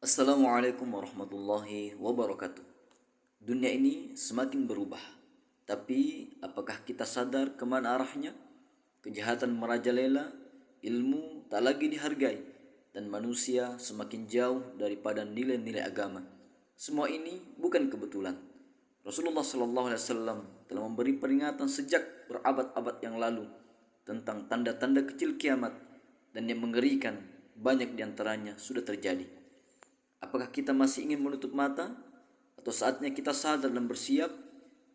Assalamualaikum warahmatullahi wabarakatuh. Dunia ini semakin berubah, tapi apakah kita sadar kemana arahnya? Kejahatan merajalela, ilmu tak lagi dihargai, dan manusia semakin jauh daripada nilai-nilai agama. Semua ini bukan kebetulan. Rasulullah SAW telah memberi peringatan sejak berabad-abad yang lalu tentang tanda-tanda kecil kiamat, dan yang mengerikan banyak diantaranya sudah terjadi. Apakah kita masih ingin menutup mata atau saatnya kita sadar dan bersiap?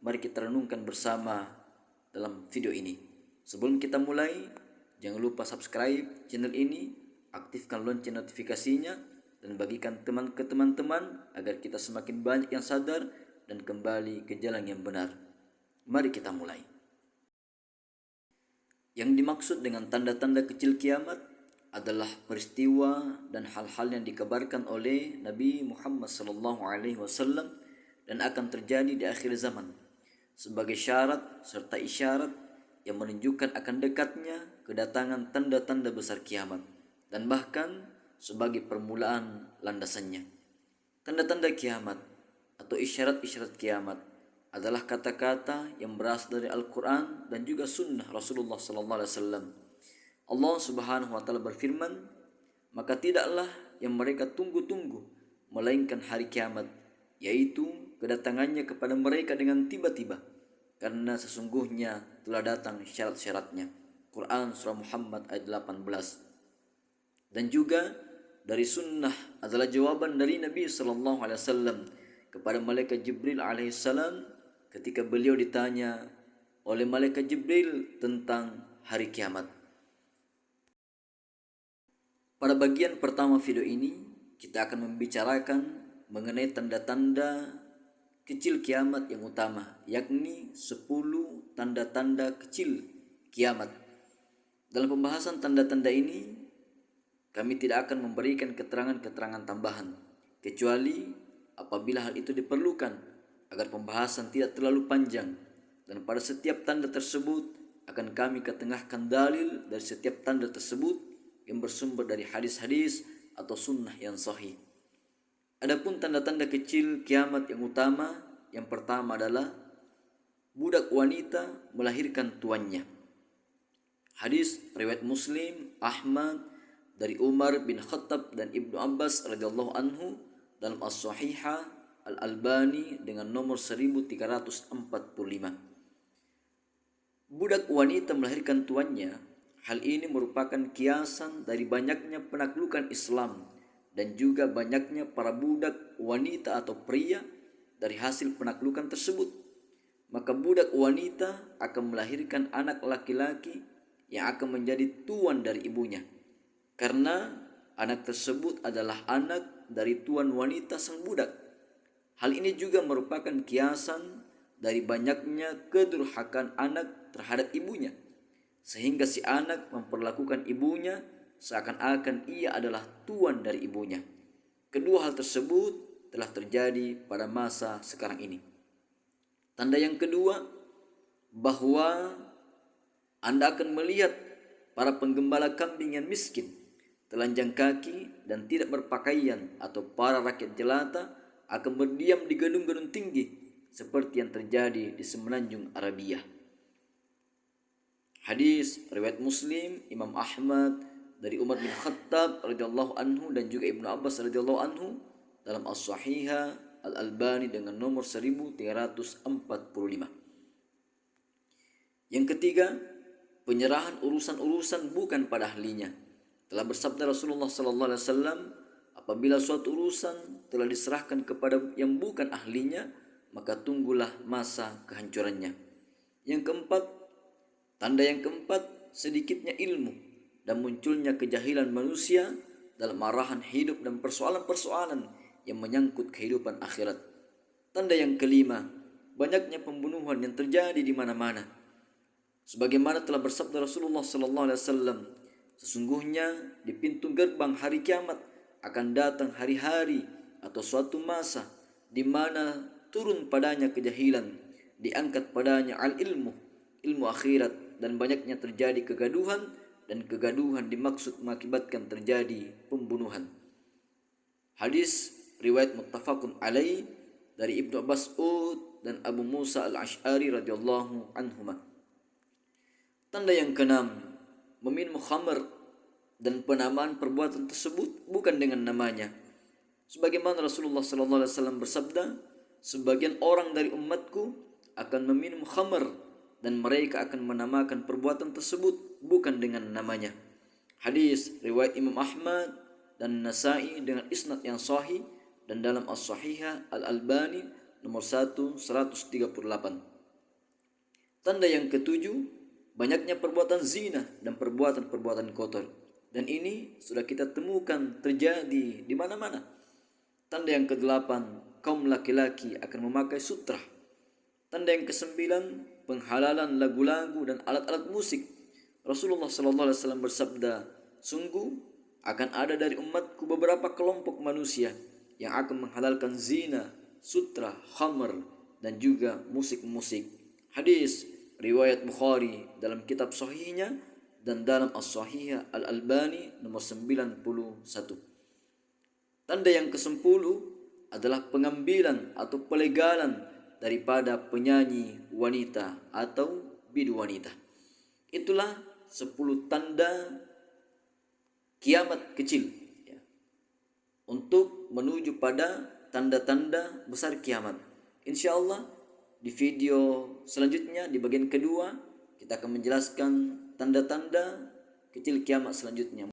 Mari kita renungkan bersama dalam video ini. Sebelum kita mulai, jangan lupa subscribe channel ini, aktifkan lonceng notifikasinya, dan bagikan ke teman-teman agar kita semakin banyak yang sadar dan kembali ke jalan yang benar. Mari kita mulai. Yang dimaksud dengan tanda-tanda kecil kiamat adalah peristiwa dan hal-hal yang dikabarkan oleh Nabi Muhammad SAW dan akan terjadi di akhir zaman sebagai syarat serta isyarat yang menunjukkan akan dekatnya kedatangan tanda-tanda besar kiamat dan bahkan sebagai permulaan landasannya. Tanda-tanda kiamat atau isyarat-isyarat kiamat adalah kata-kata yang berasal dari Al-Quran dan juga sunnah Rasulullah SAW. Allah Subhanahu wa taala berfirman, maka tidaklah yang mereka tunggu-tunggu melainkan hari kiamat, yaitu kedatangannya kepada mereka dengan tiba-tiba, karena sesungguhnya telah datang syarat-syaratnya. Quran surah Muhammad ayat 18. Dan juga dari sunnah adalah jawaban dari Nabi SAW kepada malaikat Jibril alaihissalam ketika beliau ditanya oleh malaikat Jibril tentang hari kiamat. Pada bagian pertama video ini, kita akan membicarakan mengenai tanda-tanda kecil kiamat yang utama, yakni 10 tanda-tanda kecil kiamat. Dalam pembahasan tanda-tanda ini, kami tidak akan memberikan keterangan-keterangan tambahan, kecuali apabila hal itu diperlukan agar pembahasan tidak terlalu panjang. Dan pada setiap tanda tersebut akan kami ketengahkan dalil dari setiap tanda tersebut yang bersumber dari hadis-hadis atau sunnah yang sahih. Adapun tanda-tanda kecil kiamat yang utama, yang pertama adalah budak wanita melahirkan tuannya. Hadis riwayat Muslim, Ahmad dari Umar bin Khattab dan Ibnu Abbas radhiyallahu anhu dalam As-Sahihah Al-Albani dengan nomor 1345. Budak wanita melahirkan tuannya. Hal ini merupakan kiasan dari banyaknya penaklukan Islam dan juga banyaknya para budak wanita atau pria dari hasil penaklukan tersebut. Maka budak wanita akan melahirkan anak laki-laki yang akan menjadi tuan dari ibunya, karena anak tersebut adalah anak dari tuan wanita sang budak. Hal ini juga merupakan kiasan dari banyaknya kedurhakaan anak terhadap ibunya, sehingga si anak memperlakukan ibunya seakan-akan ia adalah tuan dari ibunya. Kedua hal tersebut telah terjadi pada masa sekarang ini. Tanda yang kedua, bahwa Anda akan melihat para penggembala kambing yang miskin, telanjang kaki dan tidak berpakaian, atau para rakyat jelata akan berdiam di gedung-gedung tinggi seperti yang terjadi di semenanjung Arabia. Hadis riwayat Muslim, Imam Ahmad dari Umar bin Khattab radhiyallahu anhu dan juga Ibnu Abbas radhiyallahu anhu dalam As-Sahihah Al-Albani dengan nomor 1345. Yang ketiga, penyerahan urusan-urusan bukan pada ahlinya. Telah bersabda Rasulullah sallallahu alaihi wasallam, apabila suatu urusan telah diserahkan kepada yang bukan ahlinya, maka tunggulah masa kehancurannya. Tanda yang keempat, sedikitnya ilmu dan munculnya kejahilan manusia dalam arahan hidup dan persoalan-persoalan yang menyangkut kehidupan akhirat. Tanda yang kelima, banyaknya pembunuhan yang terjadi di mana-mana. Sebagaimana telah bersabda Rasulullah SAW, sesungguhnya di pintu gerbang hari kiamat akan datang hari-hari atau suatu masa di mana turun padanya kejahilan, diangkat padanya al-ilmu, ilmu akhirat, dan banyaknya terjadi kegaduhan, dan kegaduhan dimaksud mengakibatkan terjadi pembunuhan. Hadis riwayat muttafaqun alaih dari Ibnu Mas'ud dan Abu Musa al-Ash'ari radhiyallahu anhuma. Tanda yang keenam, meminum khamr dan penamaan perbuatan tersebut bukan dengan namanya. Sebagaimana Rasulullah sallallahu alaihi wasallam bersabda, sebagian orang dari umatku akan meminum khamr dan mereka akan menamakan perbuatan tersebut bukan dengan namanya. Hadis riwayat Imam Ahmad dan Nasa'i dengan isnad yang sahih dan dalam As-Sahihah Al-Albani nomor 138. Tanda yang ketujuh, banyaknya perbuatan zina dan perbuatan-perbuatan kotor. Dan ini sudah kita temukan terjadi di mana-mana. Tanda yang kedelapan, kaum laki-laki akan memakai sutra. Tanda yang kesembilan, penghalalan lagu-lagu dan alat-alat musik. Rasulullah SAW bersabda, sungguh akan ada dari umatku beberapa kelompok manusia yang akan menghalalkan zina, sutra, khamr, dan juga musik-musik. Hadis riwayat Bukhari dalam kitab sahihnya dan dalam As-Sahihah Al-Albani nomor 91. Tanda yang ke-10 adalah pengambilan atau pelegalan daripada penyanyi wanita atau bidu wanita. Itulah 10 tanda kiamat kecil ya, untuk menuju pada tanda-tanda besar kiamat. Insyaallah di video selanjutnya di bagian kedua kita akan menjelaskan tanda-tanda kecil kiamat selanjutnya.